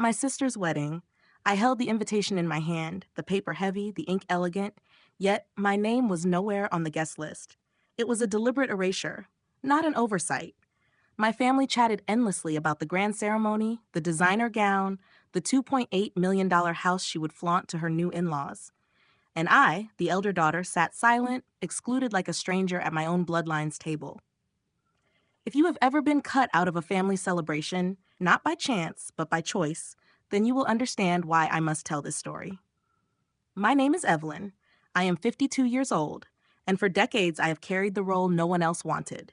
At my sister's wedding, I held the invitation in my hand, the paper heavy, the ink elegant, yet my name was nowhere on the guest list. It was a deliberate erasure, not an oversight. My family chatted endlessly about the grand ceremony, the designer gown, the $2.8 million house she would flaunt to her new in-laws. And I, the elder daughter, sat silent, excluded like a stranger at my own bloodline's table. If you have ever been cut out of a family celebration, not by chance, but by choice, then you will understand why I must tell this story. My name is Evelyn. I am 52 years old, and for decades I have carried the role no one else wanted.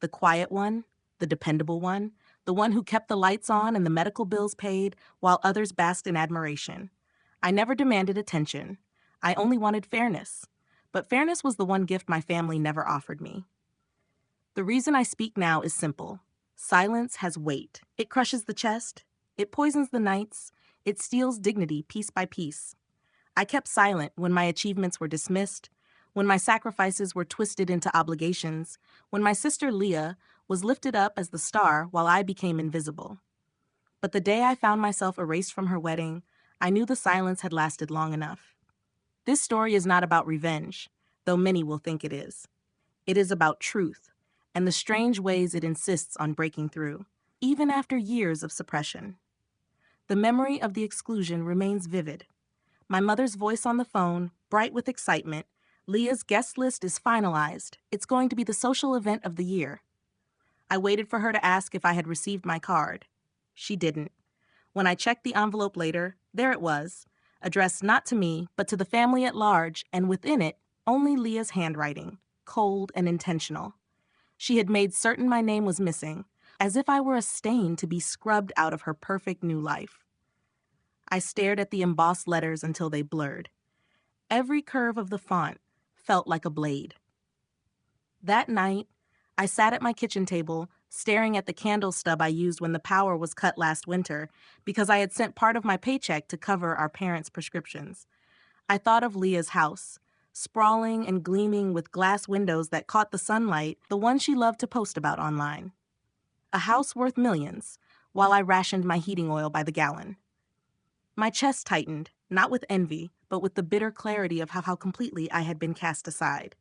The quiet one, the dependable one, the one who kept the lights on and the medical bills paid while others basked in admiration. I never demanded attention. I only wanted fairness. But fairness was the one gift my family never offered me. The reason I speak now is simple. Silence has weight. It crushes the chest. It poisons the nights. It steals dignity piece by piece. I kept silent when my achievements were dismissed, when my sacrifices were twisted into obligations, when my sister Leah was lifted up as the star while I became invisible. But the day I found myself erased from her wedding, I knew the silence had lasted long enough. This story is not about revenge, though many will think it is. It is about truth and the strange ways it insists on breaking through, even after years of suppression. The memory of the exclusion remains vivid. My mother's voice on the phone, bright with excitement. Leah's guest list is finalized. It's going to be the social event of the year. I waited for her to ask if I had received my card. She didn't. When I checked the envelope later, there it was, addressed not to me, but to the family at large, and within it, only Leah's handwriting, cold and intentional. She had made certain my name was missing, as if I were a stain to be scrubbed out of her perfect new life. I stared at the embossed letters until they blurred. Every curve of the font felt like a blade. That night, I sat at my kitchen table, staring at the candle stub I used when the power was cut last winter because I had sent part of my paycheck to cover our parents' prescriptions. I thought of Leah's house, sprawling and gleaming with glass windows that caught the sunlight, the one she loved to post about online. A house worth millions, while I rationed my heating oil by the gallon. My chest tightened, not with envy, but with the bitter clarity of how completely I had been cast aside.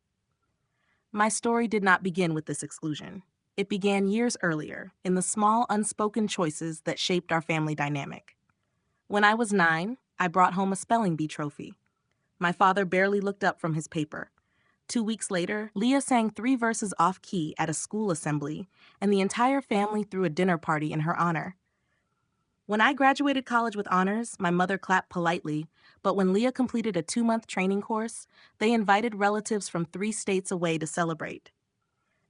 My story did not begin with this exclusion. It began years earlier, in the small, unspoken choices that shaped our family dynamic. When I was 9, I brought home a spelling bee trophy. My father barely looked up from his paper. 2 weeks later, Leah sang 3 verses off-key at a school assembly, and the entire family threw a dinner party in her honor. When I graduated college with honors, my mother clapped politely, but when Leah completed a 2-month training course, they invited relatives from 3 states away to celebrate.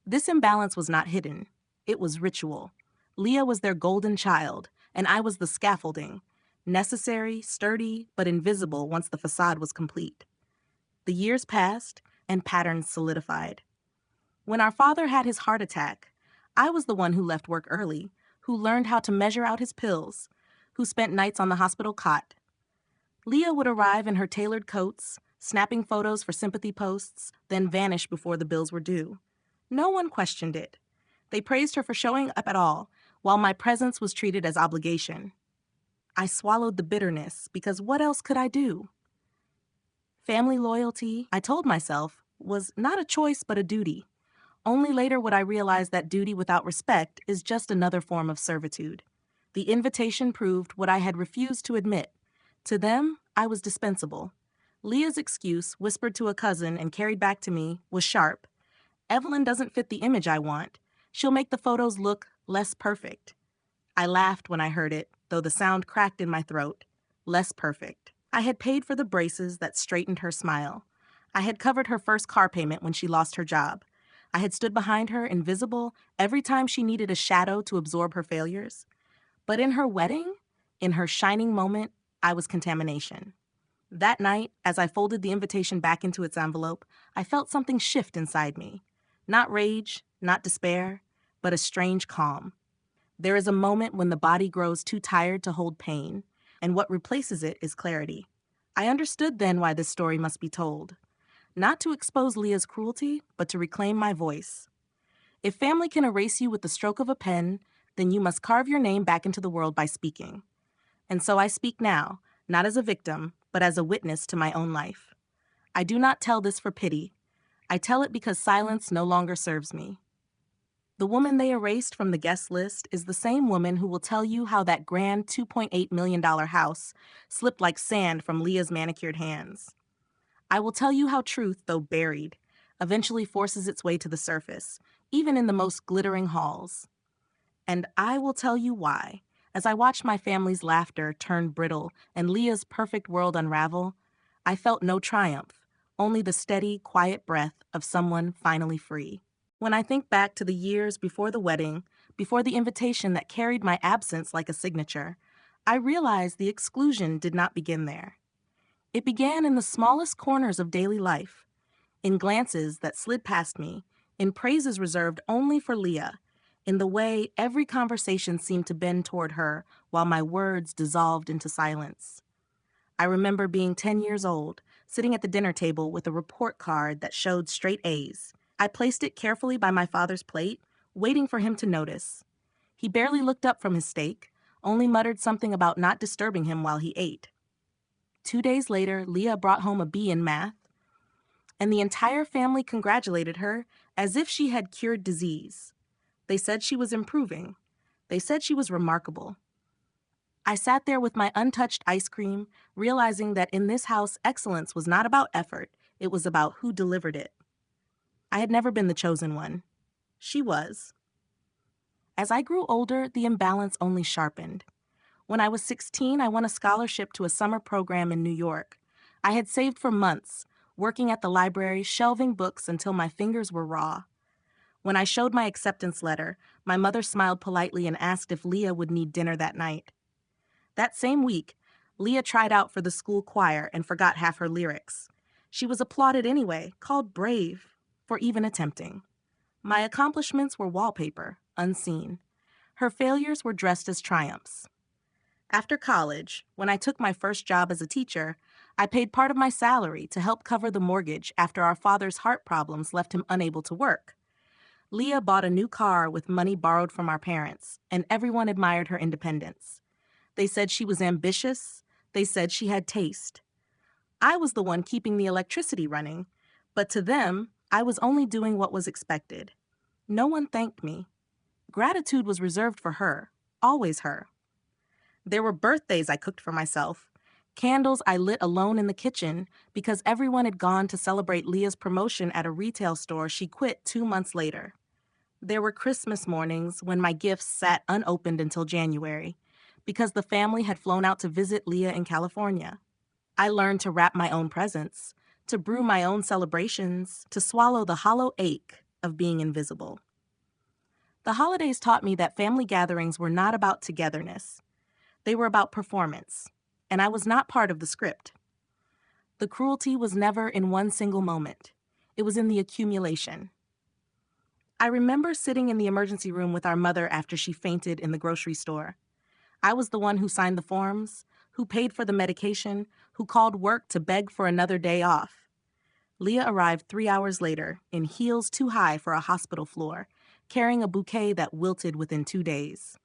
This imbalance was not hidden. It was ritual. Leah was their golden child, and I was the scaffolding, necessary, sturdy, but invisible once the facade was complete. The years passed, and patterns solidified. When our father had his heart attack, I was the one who left work early, who learned how to measure out his pills, who spent nights on the hospital cot. Leah would arrive in her tailored coats, snapping photos for sympathy posts, then vanish before the bills were due. No one questioned it. They praised her for showing up at all, while my presence was treated as obligation. I swallowed the bitterness, because what else could I do? Family loyalty, I told myself, was not a choice but a duty. Only later would I realize that duty without respect is just another form of servitude. The invitation proved what I had refused to admit. To them, I was dispensable. Leah's excuse, whispered to a cousin and carried back to me, was sharp. Evelyn doesn't fit the image I want. She'll make the photos look less perfect. I laughed when I heard it, though the sound cracked in my throat. Less perfect. I had paid for the braces that straightened her smile. I had covered her first car payment when she lost her job. I had stood behind her, invisible, every time she needed a shadow to absorb her failures. But in her wedding, in her shining moment, I was contamination. That night, as I folded the invitation back into its envelope, I felt something shift inside me. Not rage, not despair, but a strange calm. There is a moment when the body grows too tired to hold pain, and what replaces it is clarity. I understood then why this story must be told. Not to expose Leah's cruelty, but to reclaim my voice. If family can erase you with the stroke of a pen, then you must carve your name back into the world by speaking. And so I speak now, not as a victim, but as a witness to my own life. I do not tell this for pity. I tell it because silence no longer serves me. The woman they erased from the guest list is the same woman who will tell you how that grand $2.8 million house slipped like sand from Leah's manicured hands. I will tell you how truth, though buried, eventually forces its way to the surface, even in the most glittering halls. And I will tell you why, as I watched my family's laughter turn brittle and Leah's perfect world unravel, I felt no triumph, only the steady, quiet breath of someone finally free. When I think back to the years before the wedding, before the invitation that carried my absence like a signature, I realize the exclusion did not begin there. It began in the smallest corners of daily life, in glances that slid past me, in praises reserved only for Leah, in the way every conversation seemed to bend toward her while my words dissolved into silence. I remember being 10 years old, sitting at the dinner table with a report card that showed straight A's. I placed it carefully by my father's plate, waiting for him to notice. He barely looked up from his steak, only muttered something about not disturbing him while he ate. 2 days later, Leah brought home a B in math, and the entire family congratulated her as if she had cured disease. They said she was improving. They said she was remarkable. I sat there with my untouched ice cream, realizing that in this house, excellence was not about effort, it was about who delivered it. I had never been the chosen one. She was. As I grew older, the imbalance only sharpened. When I was 16, I won a scholarship to a summer program in New York. I had saved for months, working at the library, shelving books until my fingers were raw. When I showed my acceptance letter, my mother smiled politely and asked if Leah would need dinner that night. That same week, Leah tried out for the school choir and forgot half her lyrics. She was applauded anyway, called brave, for even attempting. My accomplishments were wallpaper, unseen. Her failures were dressed as triumphs. After college, when I took my first job as a teacher, I paid part of my salary to help cover the mortgage after our father's heart problems left him unable to work. Leah bought a new car with money borrowed from our parents, and everyone admired her independence. They said she was ambitious. They said she had taste. I was the one keeping the electricity running, but to them, I was only doing what was expected. No one thanked me. Gratitude was reserved for her, always her. There were birthdays I cooked for myself, candles I lit alone in the kitchen because everyone had gone to celebrate Leah's promotion at a retail store she quit 2 months later. There were Christmas mornings when my gifts sat unopened until January because the family had flown out to visit Leah in California. I learned to wrap my own presents, to brew my own celebrations, to swallow the hollow ache of being invisible. The holidays taught me that family gatherings were not about togetherness. They were about performance, and I was not part of the script. The cruelty was never in one single moment. It was in the accumulation. I remember sitting in the emergency room with our mother after she fainted in the grocery store. I was the one who signed the forms, who paid for the medication, who called work to beg for another day off. Leah arrived 3 hours later, in heels too high for a hospital floor, carrying a bouquet that wilted within 2 days.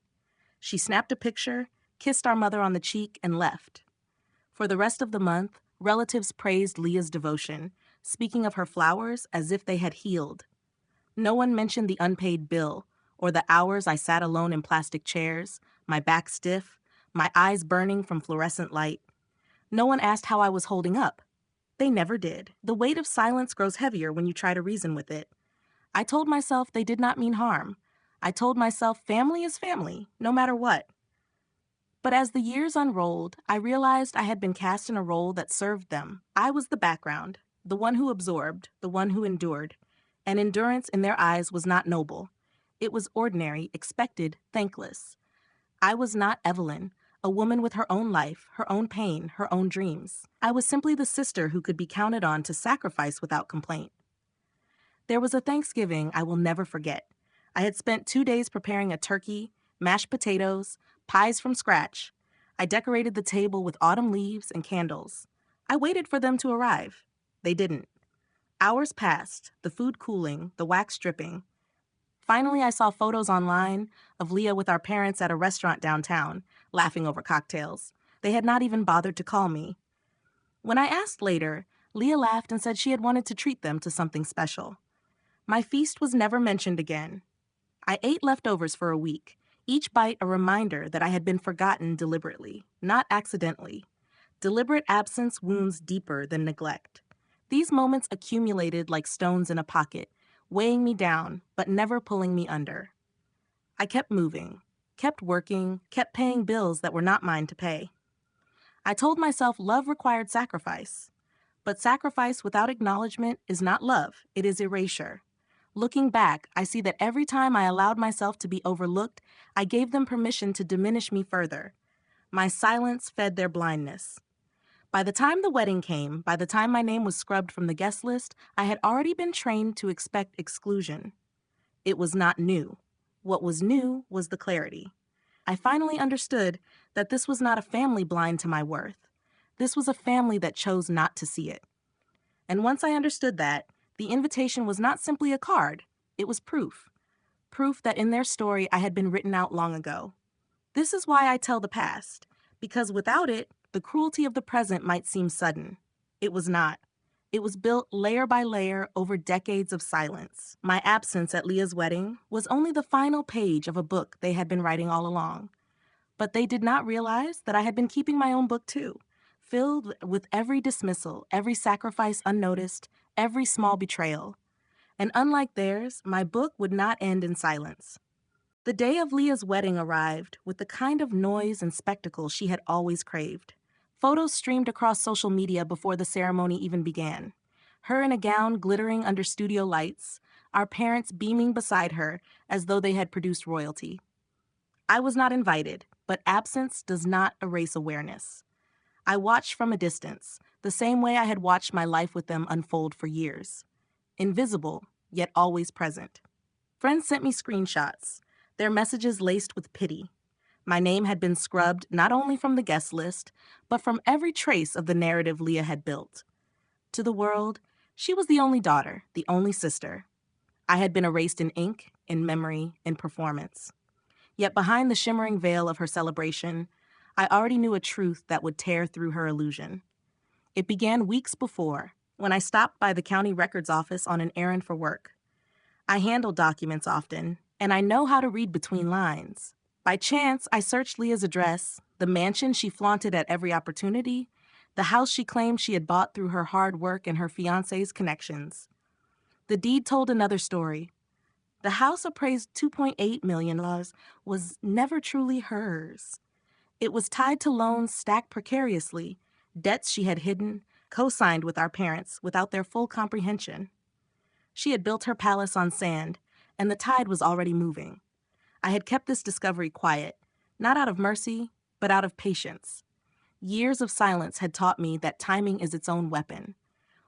She snapped a picture, kissed our mother on the cheek, and left. For the rest of the month, relatives praised Leah's devotion, speaking of her flowers as if they had healed. No one mentioned the unpaid bill, or the hours I sat alone in plastic chairs, my back stiff, my eyes burning from fluorescent light. No one asked how I was holding up. They never did. The weight of silence grows heavier when you try to reason with it. I told myself they did not mean harm. I told myself family is family, no matter what. But as the years unrolled, I realized I had been cast in a role that served them. I was the background, the one who absorbed, the one who endured. And endurance in their eyes was not noble. It was ordinary, expected, thankless. I was not Evelyn, a woman with her own life, her own pain, her own dreams. I was simply the sister who could be counted on to sacrifice without complaint. There was a Thanksgiving I will never forget. I had spent 2 days preparing a turkey, mashed potatoes, pies from scratch. I decorated the table with autumn leaves and candles. I waited for them to arrive. They didn't. Hours passed, the food cooling, the wax dripping. Finally, I saw photos online of Leah with our parents at a restaurant downtown, laughing over cocktails. They had not even bothered to call me. When I asked later, Leah laughed and said she had wanted to treat them to something special. My feast was never mentioned again. I ate leftovers for a week, each bite a reminder that I had been forgotten deliberately, not accidentally. Deliberate absence wounds deeper than neglect. These moments accumulated like stones in a pocket, weighing me down, but never pulling me under. I kept moving, kept working, kept paying bills that were not mine to pay. I told myself love required sacrifice. But sacrifice without acknowledgement is not love, it is erasure. Looking back, I see that every time I allowed myself to be overlooked, I gave them permission to diminish me further. My silence fed their blindness. By the time the wedding came, by the time my name was scrubbed from the guest list, I had already been trained to expect exclusion. It was not new. What was new was the clarity. I finally understood that this was not a family blind to my worth. This was a family that chose not to see it. And once I understood that, the invitation was not simply a card, it was proof. Proof that in their story I had been written out long ago. This is why I tell the past, because without it, the cruelty of the present might seem sudden. It was not. It was built layer by layer over decades of silence. My absence at Leah's wedding was only the final page of a book they had been writing all along. But they did not realize that I had been keeping my own book too, filled with every dismissal, every sacrifice unnoticed, every small betrayal. And unlike theirs, my book would not end in silence. The day of Leah's wedding arrived with the kind of noise and spectacle she had always craved. Photos streamed across social media before the ceremony even began. Her in a gown glittering under studio lights, our parents beaming beside her as though they had produced royalty. I was not invited, but absence does not erase awareness. I watched from a distance, the same way I had watched my life with them unfold for years. Invisible, yet always present. Friends sent me screenshots, their messages laced with pity. My name had been scrubbed not only from the guest list, but from every trace of the narrative Leah had built. To the world, she was the only daughter, the only sister. I had been erased in ink, in memory, in performance. Yet behind the shimmering veil of her celebration, I already knew a truth that would tear through her illusion. It began weeks before, when I stopped by the county records office on an errand for work. I handle documents often, and I know how to read between lines. By chance, I searched Leah's address, the mansion she flaunted at every opportunity, the house she claimed she had bought through her hard work and her fiancé's connections. The deed told another story. The house appraised $2.8 million was never truly hers. It was tied to loans stacked precariously, debts she had hidden, co-signed with our parents without their full comprehension. She had built her palace on sand, and the tide was already moving. I had kept this discovery quiet, not out of mercy, but out of patience. Years of silence had taught me that timing is its own weapon.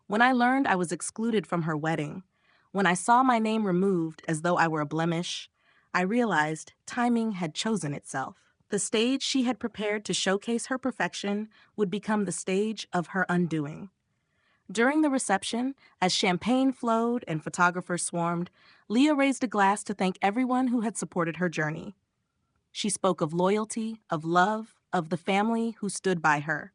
When I learned I was excluded from her wedding, when I saw my name removed as though I were a blemish, I realized timing had chosen itself. The stage she had prepared to showcase her perfection would become the stage of her undoing. During the reception, as champagne flowed and photographers swarmed, Leah raised a glass to thank everyone who had supported her journey. She spoke of loyalty, of love, of the family who stood by her.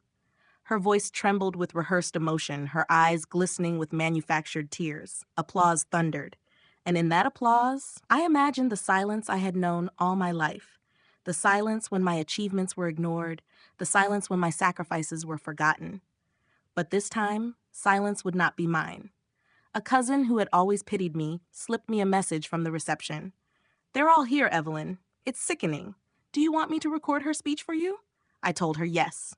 Her voice trembled with rehearsed emotion, her eyes glistening with manufactured tears. Applause thundered. And in that applause, I imagined the silence I had known all my life. The silence when my achievements were ignored, the silence when my sacrifices were forgotten. But this time, silence would not be mine. A cousin who had always pitied me slipped me a message from the reception. "They're all here, Evelyn. It's sickening. Do you want me to record her speech for you?" I told her yes.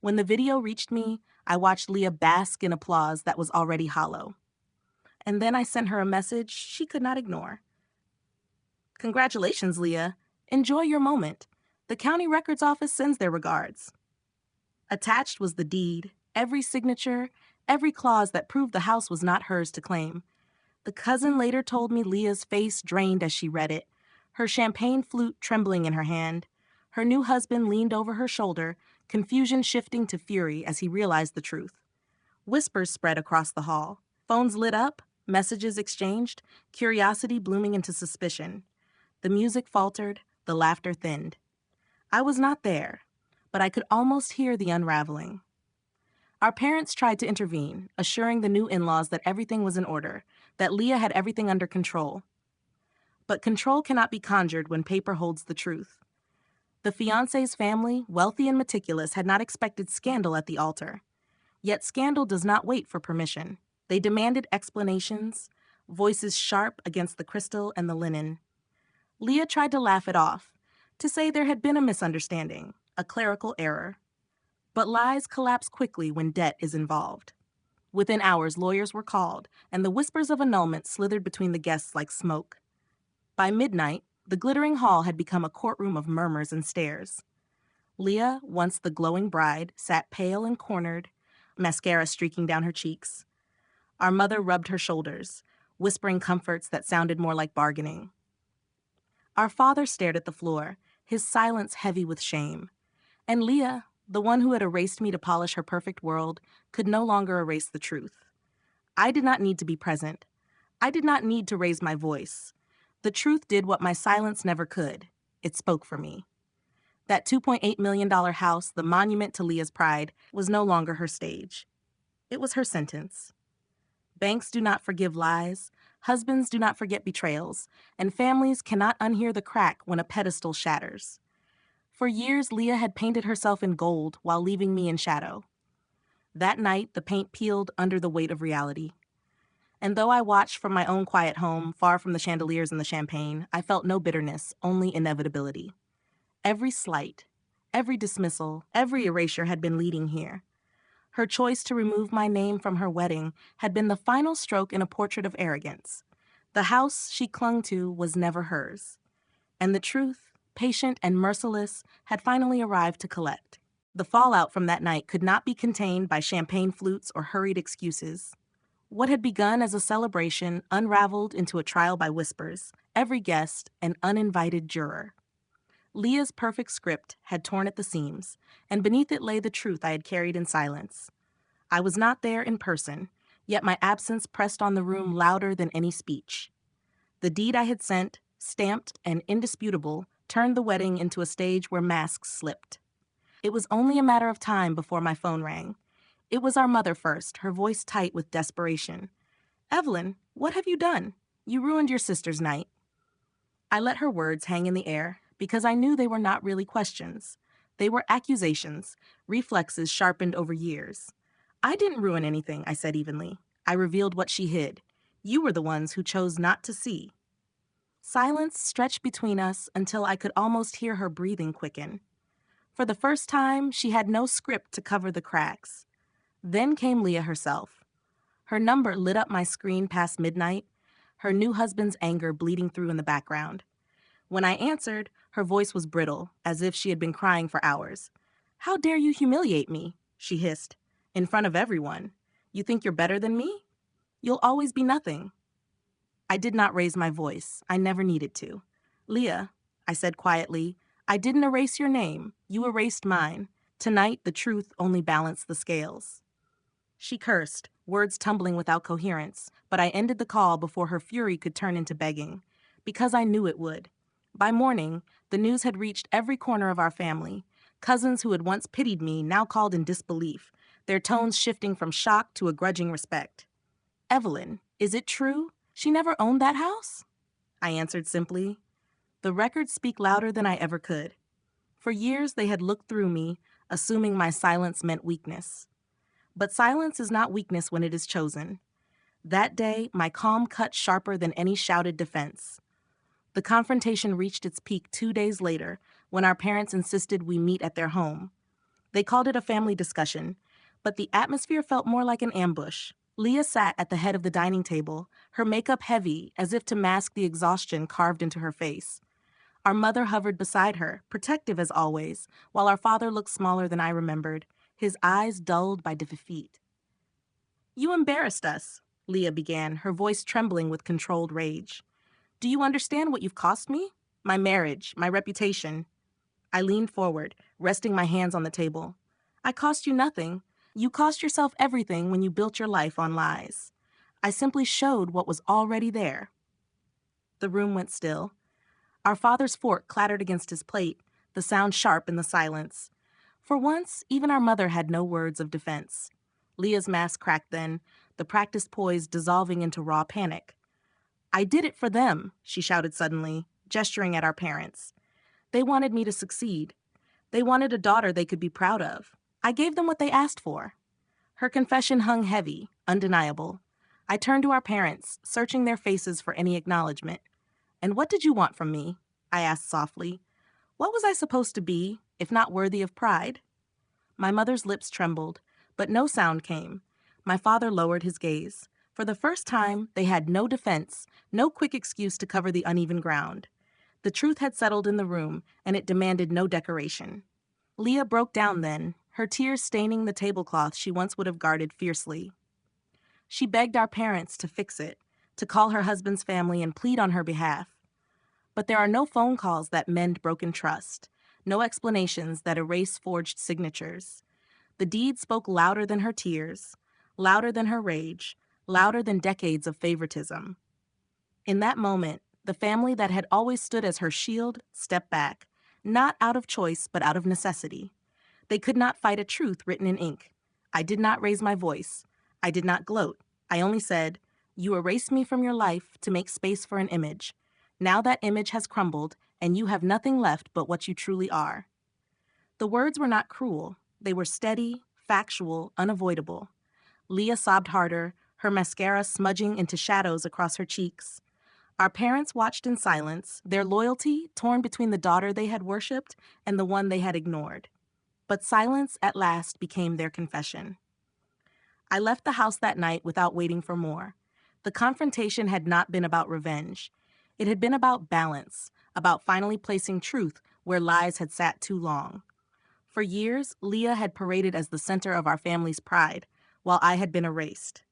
When the video reached me, I watched Leah bask in applause that was already hollow. And then I sent her a message she could not ignore. "Congratulations, Leah. Enjoy your moment. The county records office sends their regards." Attached was the deed, every signature, every clause that proved the house was not hers to claim. The cousin later told me Leah's face drained as she read it, her champagne flute trembling in her hand. Her new husband leaned over her shoulder, confusion shifting to fury as he realized the truth. Whispers spread across the hall. Phones lit up, messages exchanged, curiosity blooming into suspicion. The music faltered, the laughter thinned. I was not there, but I could almost hear the unraveling. Our parents tried to intervene, assuring the new in-laws that everything was in order, that Leah had everything under control. But control cannot be conjured when paper holds the truth. The fiancé's family, wealthy and meticulous, had not expected scandal at the altar. Yet scandal does not wait for permission. They demanded explanations, voices sharp against the crystal and the linen. Leah tried to laugh it off, to say there had been a misunderstanding, a clerical error. But lies collapse quickly when debt is involved. Within hours, lawyers were called, and the whispers of annulment slithered between the guests like smoke. By midnight, the glittering hall had become a courtroom of murmurs and stares. Leah, once the glowing bride, sat pale and cornered, mascara streaking down her cheeks. Our mother rubbed her shoulders, whispering comforts that sounded more like bargaining. Our father stared at the floor, his silence heavy with shame. And Leah, the one who had erased me to polish her perfect world, could no longer erase the truth. I did not need to be present. I did not need to raise my voice. The truth did what my silence never could. It spoke for me. That $2.8 million house, the monument to Leah's pride, was no longer her stage. It was her sentence. Banks do not forgive lies, husbands do not forget betrayals, and families cannot unhear the crack when a pedestal shatters. For years, Leah had painted herself in gold while leaving me in shadow. That night, the paint peeled under the weight of reality. And though I watched from my own quiet home, far from the chandeliers and the champagne, I felt no bitterness, only inevitability. Every slight, every dismissal, every erasure had been leading here. Her choice to remove my name from her wedding had been the final stroke in a portrait of arrogance. The house she clung to was never hers. And the truth, patient and merciless, had finally arrived to collect. The fallout from that night could not be contained by champagne flutes or hurried excuses. What had begun as a celebration unraveled into a trial by whispers, every guest an uninvited juror. Leah's perfect script had torn at the seams, and beneath it lay the truth I had carried in silence. I was not there in person, yet my absence pressed on the room louder than any speech. The deed I had sent, stamped and indisputable, turned the wedding into a stage where masks slipped. It was only a matter of time before my phone rang. It was our mother first, her voice tight with desperation. "Evelyn, what have you done? You ruined your sister's night." I let her words hang in the air because I knew they were not really questions. They were accusations, reflexes sharpened over years. "I didn't ruin anything," I said evenly. I revealed what she hid. You were the ones who chose not to see. Silence stretched between us until I could almost hear her breathing quicken. For the first time, she had no script to cover the cracks. Then came Leah herself. Her number lit up my screen past midnight, her new husband's anger bleeding through in the background. When I answered, her voice was brittle, as if she had been crying for hours. "How dare you humiliate me?" she hissed. "In front of everyone. You think you're better than me? You'll always be nothing." I did not raise my voice. I never needed to. "Leah," I said quietly, "I didn't erase your name. You erased mine. Tonight, the truth only balanced the scales." She cursed, words tumbling without coherence, but I ended the call before her fury could turn into begging, because I knew it would. By morning, the news had reached every corner of our family. Cousins who had once pitied me now called in disbelief, their tones shifting from shock to a grudging respect. "Evelyn, is it true? She never owned that house?" I answered simply. The records speak louder than I ever could. For years they had looked through me, assuming my silence meant weakness. But silence is not weakness when it is chosen. That day, my calm cut sharper than any shouted defense. The confrontation reached its peak 2 days later, when our parents insisted we meet at their home. They called it a family discussion, but the atmosphere felt more like an ambush. Leah sat at the head of the dining table, her makeup heavy, as if to mask the exhaustion carved into her face. Our mother hovered beside her, protective as always, while our father looked smaller than I remembered, his eyes dulled by defeat. "You embarrassed us," Leah began, her voice trembling with controlled rage. "Do you understand what you've cost me? My marriage, my reputation." I leaned forward, resting my hands on the table. "I cost you nothing. You cost yourself everything when you built your life on lies. I simply showed what was already there." The room went still. Our father's fork clattered against his plate, the sound sharp in the silence. For once, even our mother had no words of defense. Leah's mask cracked then, the practiced poise dissolving into raw panic. "I did it for them," she shouted suddenly, gesturing at our parents. "They wanted me to succeed. They wanted a daughter they could be proud of. I gave them what they asked for." Her confession hung heavy, undeniable. I turned to our parents, searching their faces for any acknowledgement. "And what did you want from me?" I asked softly. "What was I supposed to be, if not worthy of pride?" My mother's lips trembled, but no sound came. My father lowered his gaze. For the first time, they had no defense, no quick excuse to cover the uneven ground. The truth had settled in the room, and it demanded no decoration. Leah broke down then, her tears staining the tablecloth she once would have guarded fiercely. She begged our parents to fix it, to call her husband's family and plead on her behalf. But there are no phone calls that mend broken trust, no explanations that erase forged signatures. The deed spoke louder than her tears, louder than her rage, louder than decades of favoritism. In that moment, the family that had always stood as her shield stepped back, not out of choice but out of necessity. They could not fight a truth written in ink. I did not raise my voice. I did not gloat. I only said, "You erased me from your life to make space for an image. Now that image has crumbled, and you have nothing left but what you truly are." The words were not cruel. They were steady, factual, unavoidable. Leah sobbed harder, her mascara smudging into shadows across her cheeks. Our parents watched in silence, their loyalty torn between the daughter they had worshipped and the one they had ignored. But silence at last became their confession. I left the house that night without waiting for more. The confrontation had not been about revenge. It had been about balance, about finally placing truth where lies had sat too long. For years, Leah had paraded as the center of our family's pride, while I had been erased.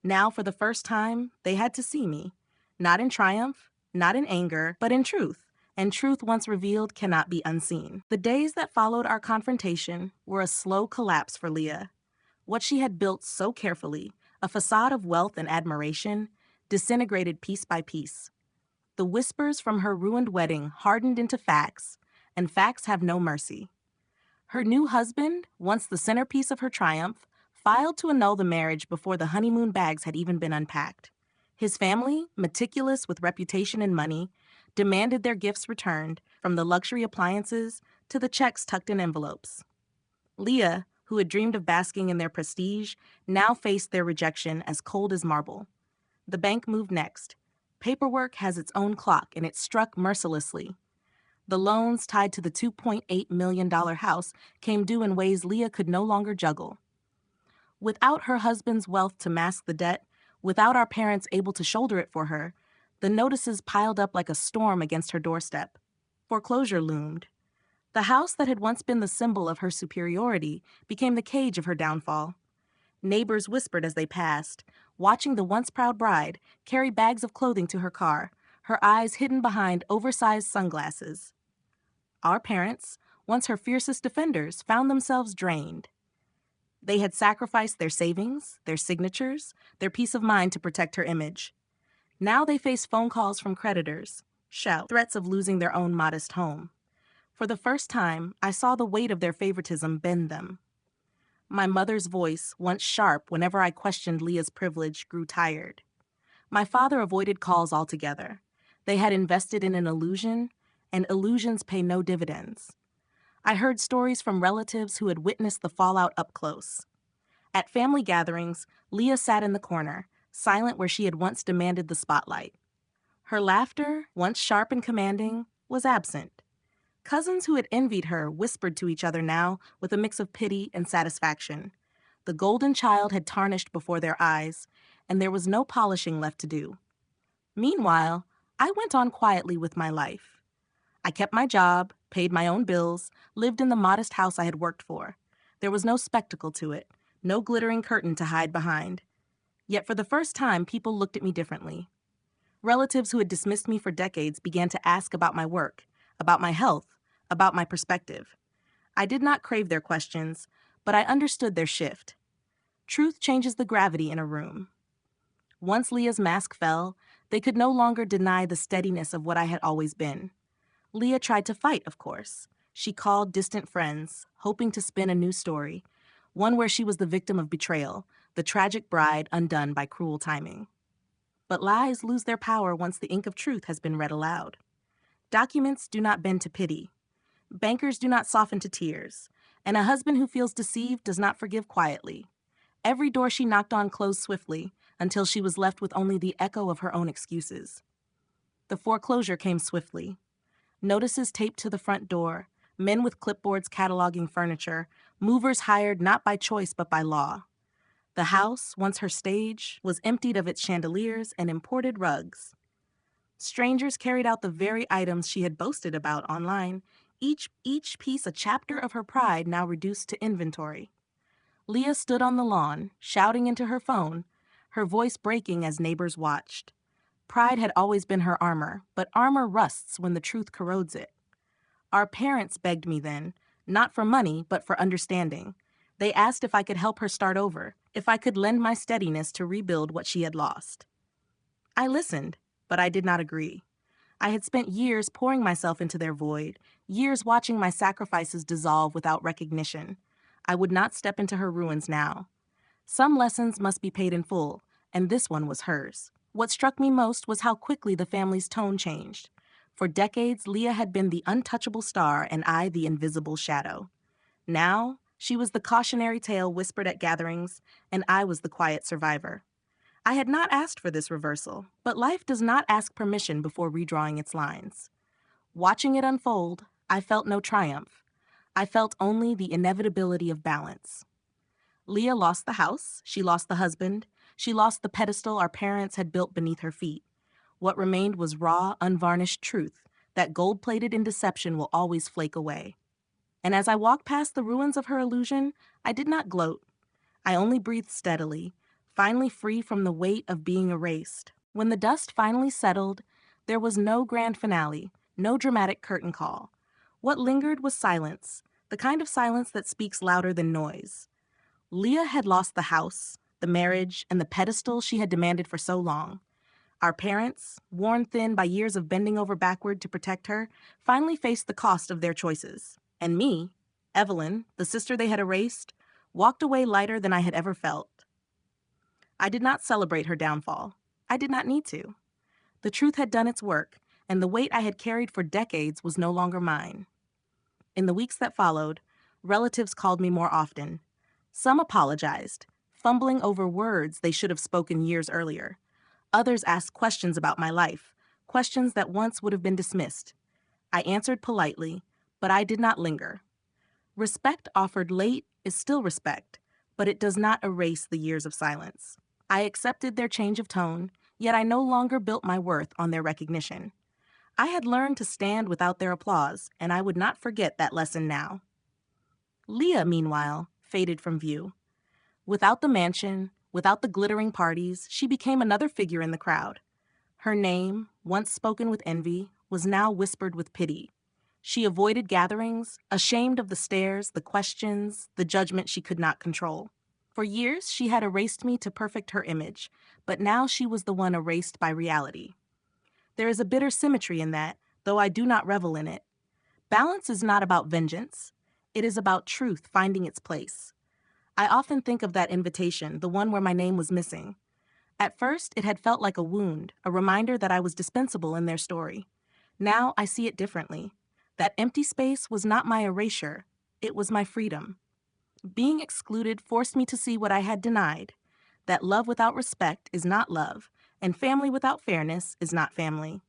Now, for the first time, they had to see me. Not in triumph, not in anger, but in truth. And truth once revealed cannot be unseen. The days that followed our confrontation were a slow collapse for Leah. What she had built so carefully, a facade of wealth and admiration, disintegrated piece by piece. The whispers from her ruined wedding hardened into facts, and facts have no mercy. Her new husband, once the centerpiece of her triumph, filed to annul the marriage before the honeymoon bags had even been unpacked. His family, meticulous with reputation and money, demanded their gifts returned, from the luxury appliances to the checks tucked in envelopes. Leah, who had dreamed of basking in their prestige, now faced their rejection as cold as marble. The bank moved next. Paperwork has its own clock, and it struck mercilessly. The loans tied to the $2.8 million house came due in ways Leah could no longer juggle. Without her husband's wealth to mask the debt, without our parents able to shoulder it for her, the notices piled up like a storm against her doorstep. Foreclosure loomed. The house that had once been the symbol of her superiority became the cage of her downfall. Neighbors whispered as they passed, watching the once proud bride carry bags of clothing to her car, her eyes hidden behind oversized sunglasses. Our parents, once her fiercest defenders, found themselves drained. They had sacrificed their savings, their signatures, their peace of mind to protect her image. Now they face phone calls from creditors, threats of losing their own modest home. For the first time, I saw the weight of their favoritism bend them. My mother's voice, once sharp whenever I questioned Leah's privilege, grew tired. My father avoided calls altogether. They had invested in an illusion, and illusions pay no dividends. I heard stories from relatives who had witnessed the fallout up close. At family gatherings, Leah sat in the corner, silent where she had once demanded the spotlight. Her laughter, once sharp and commanding, was absent. Cousins who had envied her whispered to each other now with a mix of pity and satisfaction. The golden child had tarnished before their eyes, and there was no polishing left to do. Meanwhile, I went on quietly with my life. I kept my job, paid my own bills, lived in the modest house I had worked for. There was no spectacle to it, no glittering curtain to hide behind. Yet for the first time, people looked at me differently. Relatives who had dismissed me for decades began to ask about my work, about my health, about my perspective. I did not crave their questions, but I understood their shift. Truth changes the gravity in a room. Once Leah's mask fell, they could no longer deny the steadiness of what I had always been. Leah tried to fight, of course. She called distant friends, hoping to spin a new story, one where she was the victim of betrayal, the tragic bride undone by cruel timing. But lies lose their power once the ink of truth has been read aloud. Documents do not bend to pity. Bankers do not soften to tears. And a husband who feels deceived does not forgive quietly. Every door she knocked on closed swiftly until she was left with only the echo of her own excuses. The foreclosure came swiftly. Notices taped to the front door, men with clipboards cataloging furniture, movers hired not by choice but by law. The house, once her stage, was emptied of its chandeliers and imported rugs. Strangers carried out the very items she had boasted about online, each piece a chapter of her pride now reduced to inventory. Leah stood on the lawn, shouting into her phone, her voice breaking as neighbors watched. Pride had always been her armor, but armor rusts when the truth corrodes it. Our parents begged me then, not for money, but for understanding. They asked if I could help her start over, if I could lend my steadiness to rebuild what she had lost. I listened, but I did not agree. I had spent years pouring myself into their void, years watching my sacrifices dissolve without recognition. I would not step into her ruins now. Some lessons must be paid in full, and this one was hers. What struck me most was how quickly the family's tone changed. For decades, Leah had been the untouchable star and I the invisible shadow. Now, she was the cautionary tale whispered at gatherings, and I was the quiet survivor. I had not asked for this reversal, but life does not ask permission before redrawing its lines. Watching it unfold, I felt no triumph. I felt only the inevitability of balance. Leah lost the house, she lost the husband, she lost the pedestal our parents had built beneath her feet. What remained was raw, unvarnished truth that gold-plated in deception will always flake away. And as I walked past the ruins of her illusion, I did not gloat. I only breathed steadily, finally free from the weight of being erased. When the dust finally settled, there was no grand finale, no dramatic curtain call. What lingered was silence, the kind of silence that speaks louder than noise. Leah had lost the house, the marriage, and the pedestal she had demanded for so long. Our parents, worn thin by years of bending over backward to protect her, finally faced the cost of their choices. And me, Evelyn, the sister they had erased, walked away lighter than I had ever felt. I did not celebrate her downfall. I did not need to. The truth had done its work, and the weight I had carried for decades was no longer mine. In the weeks that followed, relatives called me more often. Some apologized, fumbling over words they should have spoken years earlier. Others asked questions about my life, questions that once would have been dismissed. I answered politely, but I did not linger. Respect offered late is still respect, but it does not erase the years of silence. I accepted their change of tone, yet I no longer built my worth on their recognition. I had learned to stand without their applause, and I would not forget that lesson now. Leah, meanwhile, faded from view. Without the mansion, without the glittering parties, she became another figure in the crowd. Her name, once spoken with envy, was now whispered with pity. She avoided gatherings, ashamed of the stares, the questions, the judgment she could not control. For years, she had erased me to perfect her image, but now she was the one erased by reality. There is a bitter symmetry in that, though I do not revel in it. Balance is not about vengeance. It is about truth finding its place. I often think of that invitation, the one where my name was missing. At first, it had felt like a wound, a reminder that I was dispensable in their story. Now I see it differently. That empty space was not my erasure, it was my freedom. Being excluded forced me to see what I had denied, that love without respect is not love, and family without fairness is not family.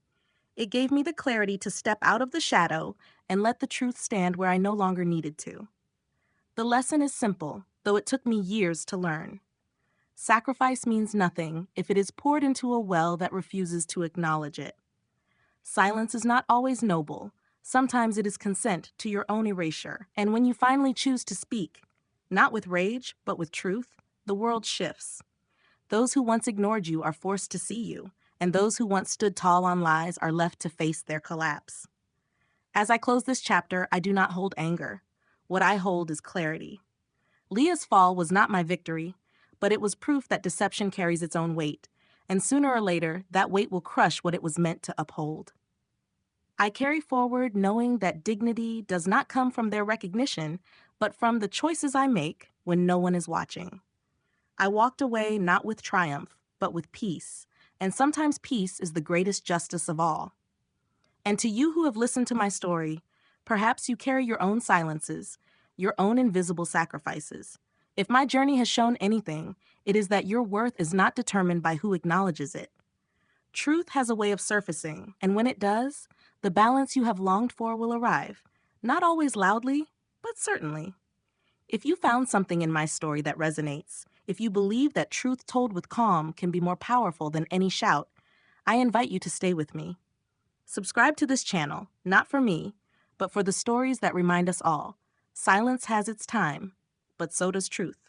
It gave me the clarity to step out of the shadow and let the truth stand where I no longer needed to. The lesson is simple, though it took me years to learn. Sacrifice means nothing if it is poured into a well that refuses to acknowledge it. Silence is not always noble. Sometimes it is consent to your own erasure. And when you finally choose to speak, not with rage, but with truth, the world shifts. Those who once ignored you are forced to see you, and those who once stood tall on lies are left to face their collapse. As I close this chapter, I do not hold anger. What I hold is clarity. Leah's fall was not my victory, but it was proof that deception carries its own weight, and sooner or later, that weight will crush what it was meant to uphold. I carry forward knowing that dignity does not come from their recognition, but from the choices I make when no one is watching. I walked away not with triumph, but with peace, and sometimes peace is the greatest justice of all. And to you who have listened to my story, perhaps you carry your own silences, your own invisible sacrifices. If my journey has shown anything, it is that your worth is not determined by who acknowledges it. Truth has a way of surfacing, and when it does, the balance you have longed for will arrive. Not always loudly, but certainly. If you found something in my story that resonates, if you believe that truth told with calm can be more powerful than any shout, I invite you to stay with me. Subscribe to this channel, not for me, but for the stories that remind us all. Silence has its time, but so does truth.